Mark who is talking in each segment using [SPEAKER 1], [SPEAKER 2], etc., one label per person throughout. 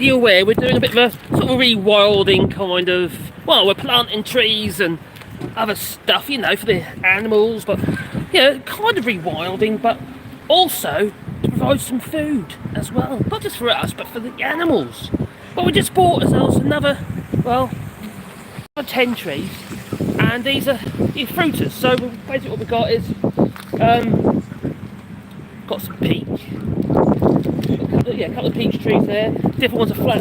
[SPEAKER 1] you aware we're doing a bit of a sort of rewilding kind of, well, we're planting trees and other stuff, you know, for the animals, but yeah, kind of rewilding, but also to provide some food as well, not just for us but for the animals. Well, we just bought ourselves another, well, 10 trees, and these are fruiters. So basically what we've got is got some peach, a couple of peach trees there. Different ones are flat,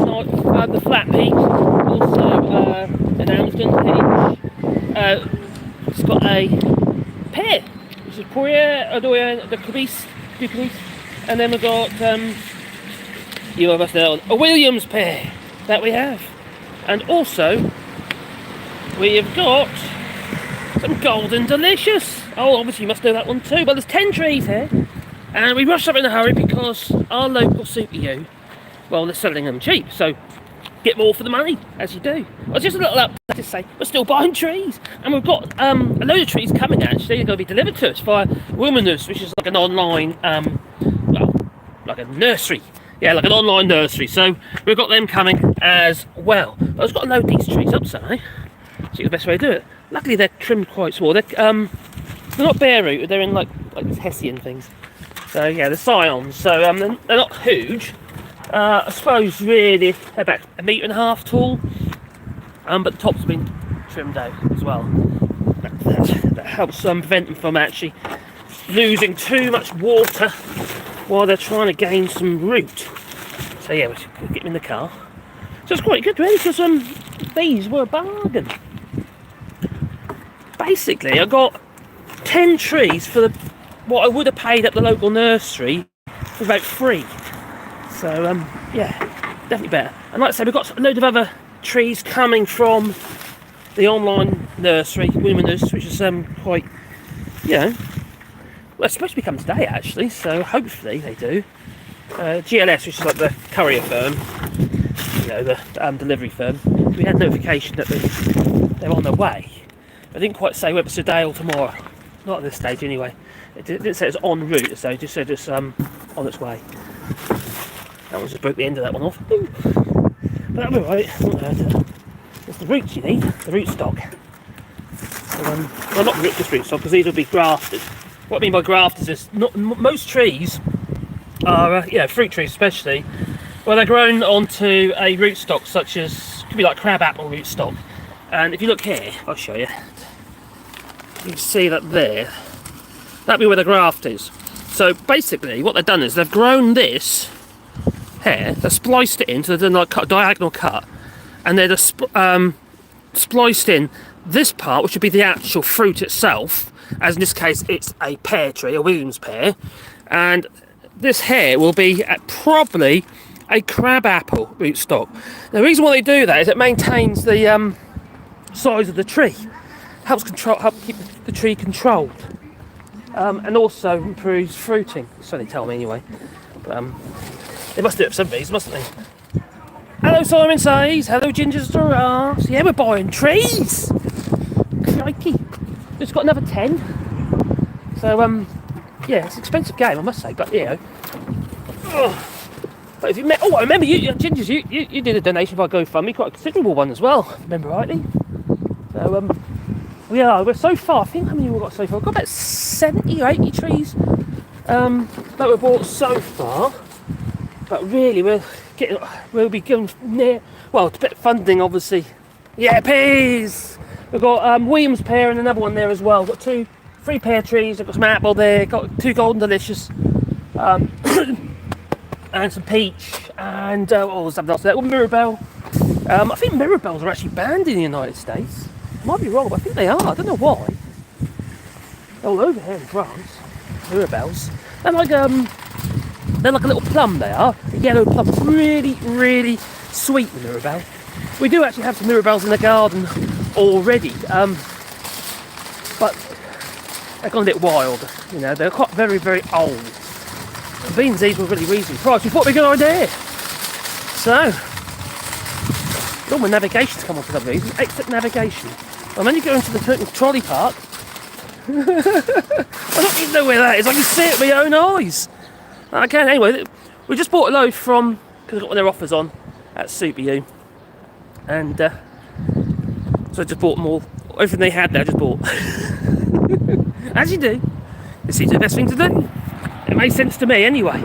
[SPEAKER 1] the flat peach, also an Amsden peach. It's got a pear, which is Poirier, Odoyer, the Cabis, and then we've got you have us there, a Williams pear that we have, and also we have got some Golden Delicious. Oh, obviously you must know that one too. But there's 10 trees here, and we rushed up in a hurry because our local CPU, well, they're selling them cheap, so get more for the money, as you do. Well, just a little update to say, we're still buying trees, and we've got a load of trees coming actually. They're going to be delivered to us via Woodworking, which is like an online, well, like a nursery. Yeah, like an online nursery. So we've got them coming as well. But I've got to load these trees up, so see the best way to do it. Luckily they're trimmed quite small. They're not bare root, they're in like these Hessian things. So yeah, they're scions. So they're not huge. I suppose really they're about 1.5 meters tall. But the tops have been trimmed out as well. That helps prevent them from actually losing too much water while they're trying to gain some root. So yeah, we'll get them in the car. So it's quite good really, because these were a bargain. Basically I got 10 trees for what I would have paid at the local nursery for about 3. So yeah, definitely better. And like I said, we've got a load of other trees coming from the online nursery, Women's, which is quite, you know, well, it's supposed to be coming today actually, so hopefully they do. GLS, which is like the courier firm, you know, the delivery firm, we had notification that they're on their way. I didn't quite say whether it's today or tomorrow, not at this stage anyway. It didn't say it's en route, so it just said it's on its way. That one just broke the end of that one off. Ooh. But that'll be right. It's the roots you need, the root stock. So, well, not just root stock, because these will be grafted. What I mean by grafters is most trees are, you know, fruit trees especially, well, they're grown onto a rootstock such as, could be like crabapple rootstock. And if you look here, I'll show you. You can see that there, that'd be where the graft is. So basically, what they've done is they've grown this here, they've spliced it in, so they've done like a diagonal cut, and they're just spliced in this part, which would be the actual fruit itself. As in this case, it's a pear tree, a Williams pear, and this here will be probably a crabapple rootstock. The reason why they do that is it maintains the size of the tree, help keep the tree controlled, and also improves fruiting. So they tell me anyway. But, they must do it for some reason, mustn't they? Hello, Simon says. Hello, Ginger's Giraffes. Yeah, we're buying trees. Crikey. Just got another 10. So, yeah, it's an expensive game, I must say, but, you know. But if you met, I remember you, Gingers, you did a donation by GoFundMe, quite a considerable one as well, if I remember rightly. So, we're so far, I think how many we've got so far? We've got about 70 or 80 trees that we've bought so far. But really, we'll be given near, well, it's a bit of funding, obviously. Yeah, peas! We've got Williams pear and another one there as well. We've got 3 pear trees, I've got some apple there, got 2 Golden Delicious, and some peach, and something else there. Well, Mirabelle. I think Mirabelles are actually banned in the United States. Might be wrong, but I think they are. I don't know why. They're all over here in France. Mirabelles. They're like a little plum. They are a yellow plum. Really, really sweet. The Mirabelle. We do actually have some Mirabelles in the garden already, but they've gone a bit wild. You know, they're quite very, very old. The beans these were really reasonably priced. We thought it'd be a good idea. So, all my navigation's come on for some reason. Exit navigation. I'm only going to the trolley park. I don't even know where that is. I can see it with my own eyes. Okay, anyway, we just bought a load from, because I've got one of their offers on, at Super U, and so I just bought them all. Everything they had there, I just bought. As you do. It seems the best thing to do. It makes sense to me anyway.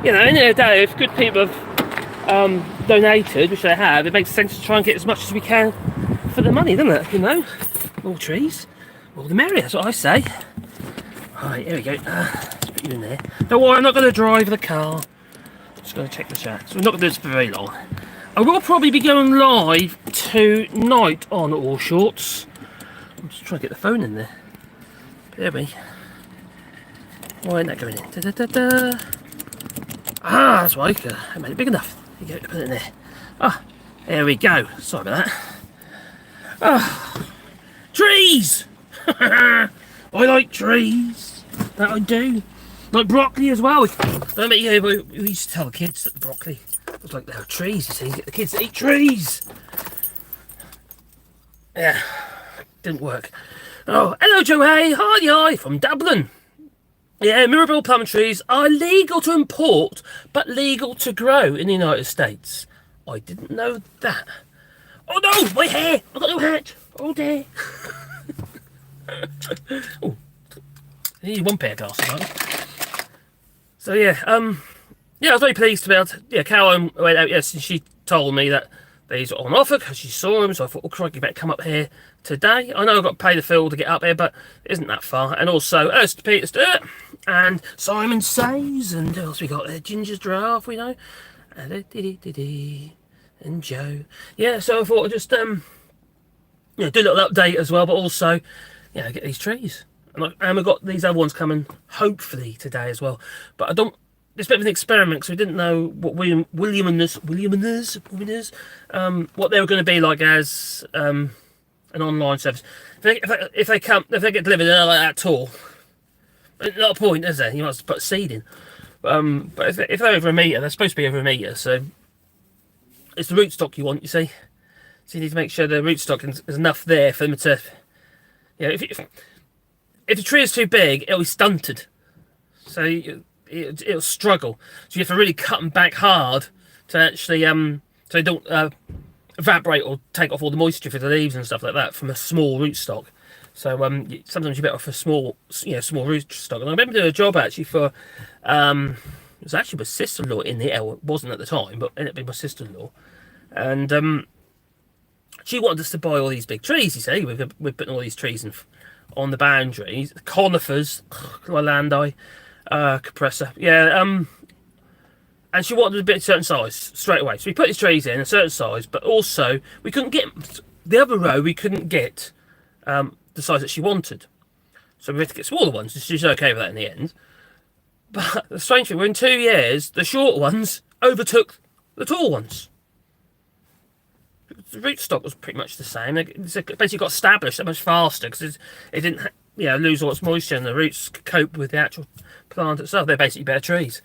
[SPEAKER 1] You know, in the end of the day, if good people have donated, which they have, it makes sense to try and get as much as we can for the money, doesn't it? You know, more trees, all the merrier. That's what I say. Alright, here we go. Let's put you in there. Don't worry, I'm not going to drive the car. Just going to check the chat. So we're not going to do this for very long. I will probably be going live tonight on All Shorts. I'm just trying to get the phone in there. There we. Why isn't that going in? Da, da, da, da. Ah, that's why I made it big enough. There you go, put it in there. Ah, there we go. Sorry about that. Ah, trees! I like trees. That I do. Like broccoli as well. Don't make you. We used to tell the kids that the broccoli was like they're trees. You see, get the kids to eat trees. Yeah, didn't work. Oh, hello, Joe. Hey, hi, from Dublin. Yeah, Mirabelle plum trees are legal to import, but legal to grow in the United States. I didn't know that. Oh no, my hair! I've got no hat. Oh dear. Oh, I need one pair of glasses, right? So yeah, yeah, I was very pleased to be able to. Yeah, Caroline went out. Yes, and she told me that these are on offer because she saw them. So I thought, oh crikey, you better come up here today. I know I've got to pay the fill to get up here, but it isn't that far. And also, Peter Stewart and Simon Says, and who else we got there? Ginger's Draft, we know. And Joe. Yeah, so I thought I'd just yeah, do a little update as well, but also, you know, get these trees. And we've got these other ones coming, hopefully, today as well. But I don't. It's a bit of an experiment because we didn't know what Williamers, what they were going to be like as an online service. If they get delivered, they're not like that tall. Not a point, is there? You must put seed in. But if they're over a metre, they're supposed to be over a metre. So it's the rootstock you want, you see. So you need to make sure the rootstock is enough there for them to. You know, if the tree is too big, it'll be stunted. So it'll struggle. So you have to really cut them back hard to actually so they don't evaporate or take off all the moisture through the leaves and stuff like that from a small rootstock. So sometimes you're better off a small rootstock. And I remember doing a job actually for it was actually my sister-in-law in the L. It wasn't at the time, but ended up being my sister-in-law, and she wanted us to buy all these big trees. You see, we're putting all these trees on the boundaries, conifers, Landi, compressor, yeah. And she wanted a bit of a certain size straight away. So we put these trees in a certain size, but also we couldn't get the other row. We couldn't get the size that she wanted, so we had to get smaller ones. She's okay with that in the end. But the strange thing, in 2 years, the short ones overtook the tall ones. The rootstock was pretty much the same. It basically got established that much faster because it didn't, lose all its moisture, and the roots could cope with the actual plant itself. They're basically better trees.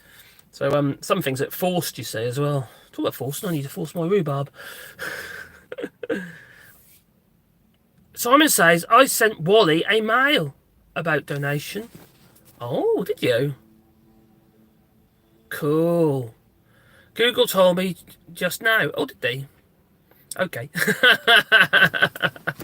[SPEAKER 1] So some things that forced, you see, as well. Talk about forced. I need to force my rhubarb. Simon Says, I sent Wally a mail about donation. Oh, did you? Cool. Google told me just now. Oh, did they? Okay.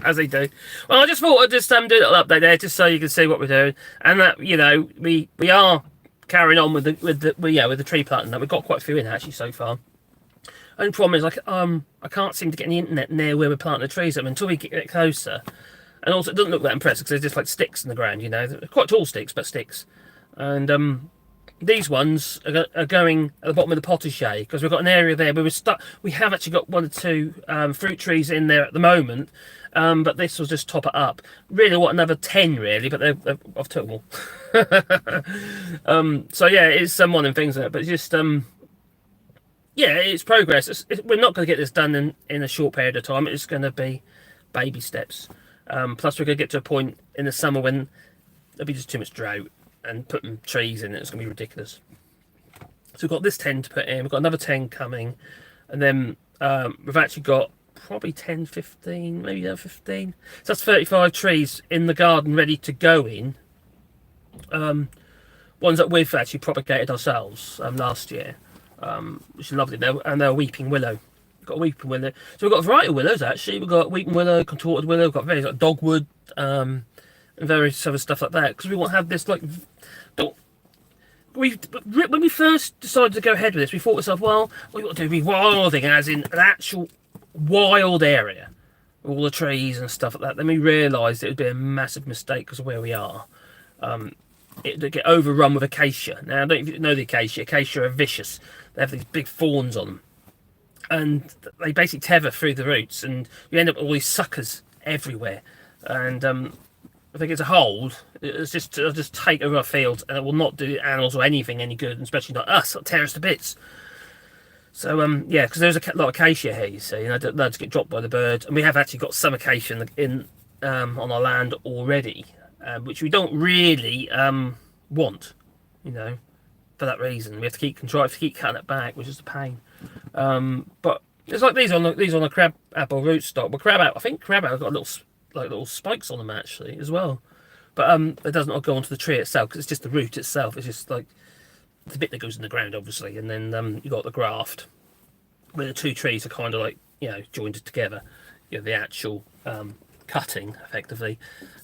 [SPEAKER 1] As they do. Well, I just thought I'd just do a little update there, just so you can see what we're doing, and that we are carrying on with the tree planting. We've got quite a few in actually so far. Only problem is I can't seem to get any internet near where we're planting the trees until we get closer. And also, it doesn't look that impressive because they're just like sticks in the ground. They're quite tall sticks, but sticks. And these ones are going at the bottom of the potager because we've got an area there where we have actually got 1 or 2 fruit trees in there at the moment, but this will just top it up. Really, what, another 10 really, but I've took them all. So yeah, it's some one of them things, but it's just yeah, it's progress. We're not going to get this done in a short period of time. It's going to be baby steps. Plus, we're going to get to a point in the summer when there'll be just too much drought, and putting trees in it's going to be ridiculous. So we've got this 10 to put in, we've got another 10 coming, and then we've actually got probably 10, 15, maybe 15. So that's 35 trees in the garden ready to go in. Ones that we've actually propagated ourselves last year, which is lovely. They're weeping willow. got a weeping willow. So we've got a variety of willows actually. We've got weeping willow, contorted willow, we've got various like dogwood, and various other stuff like that. Because we want to have this like, don't, when we first decided to go ahead with this, we thought to ourselves, well, what we want to do is rewilding, as in an actual wild area, all the trees and stuff like that. Then we realised it would be a massive mistake because of where we are. It would get overrun with acacia. Now, I don't know if you know the acacia. Acacia are vicious. They have these big thorns on them, and they basically tether through the roots, and you end up with all these suckers everywhere. And I think it's a hold. It'll just take over our fields, and it will not do animals or anything any good, and especially not us. It'll tear us to bits. So yeah, because there's a lot of acacia here, you see, and they'll just get dropped by the birds. And we have actually got some acacia in on our land already, which we don't really want, you know, for that reason. We have to keep cutting it back, which is a pain. But it's like these on the crab apple rootstock. Well, I think crab apple got little spikes on them actually as well. But it doesn't go onto the tree itself because it's just the root itself. It's just like the bit that goes in the ground, obviously, and then you got the graft where the two trees are kind of like, you know, joined together. You know, the actual cutting effectively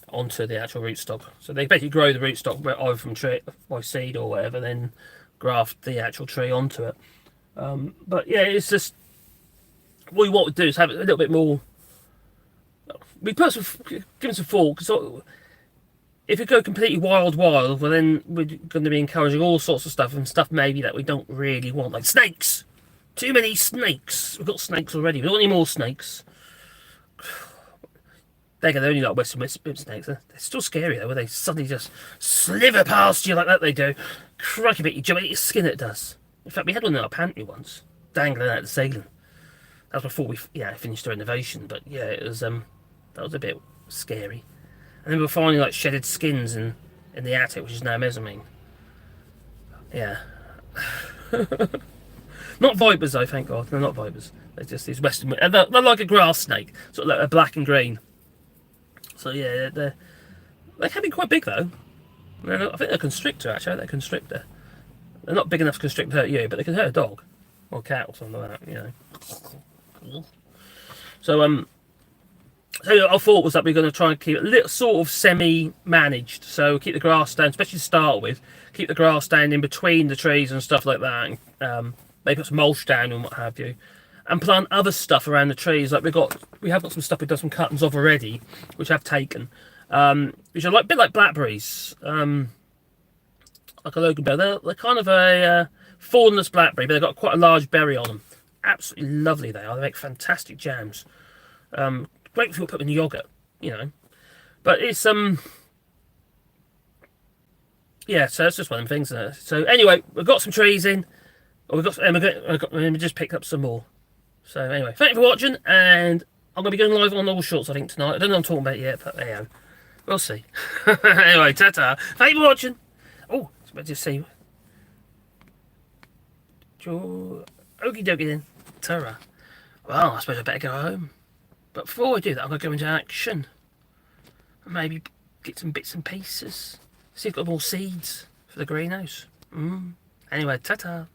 [SPEAKER 1] onto the actual rootstock. So they basically grow the rootstock either from tree by seed or whatever, then graft the actual tree onto it. But yeah, it's just what we want to do is have it a little bit more. We give them some thought, because if we go completely wild, well then we're going to be encouraging all sorts of stuff, and stuff maybe that we don't really want, like snakes. Too many snakes. We've got snakes already. We don't want any more snakes. They're only like Western snakes. They're still scary though, where they suddenly just sliver past you like that. They do. Crikey, bit you jump at your skin. It does. In fact, we had one in our pantry once, dangling out the ceiling. That was before we finished the renovation. But yeah, it was that was a bit scary. And then we were finding like shedded skins in the attic, which is now mezzanine. Yeah. Not vipers though, thank God. They're not vipers. They're just these Western. And they're like a grass snake, sort of like a black and green. So yeah, they can be quite big though. I think they're a constrictor actually. They're a constrictor. They're not big enough to constrict to hurt you, but they can hurt a dog or a cat or something like that. You know. So our thought was that we're going to try and keep it sort of semi-managed. So keep the grass down, especially to start with. Keep the grass down in between the trees and stuff like that. And, maybe put some mulch down and what have you. And plant other stuff around the trees. Like we have got some stuff we've done some cuttings of already, which I've taken. Which are a bit like blackberries. Like a Logan berry. They're kind of a thornless blackberry, but they've got quite a large berry on them. Absolutely lovely they are. They make fantastic jams. Great if you put them in yogurt, you know. But it's yeah, so it's just one of them things. So anyway, we've got some trees in. We just picked up some more. So anyway, thank you for watching, and I'm going to be going live on all shorts I think tonight. I don't know what I'm talking about yet, but there you go. We'll see. Anyway, ta-ta. Thank you for watching. Oh, let's just see. Okie dokie then. Ta-ra. Well, I suppose I better go home. But before I do that, I'm going to go into action. Maybe get some bits and pieces. See if I've got more seeds for the greenhouse. Anyway, ta-ta.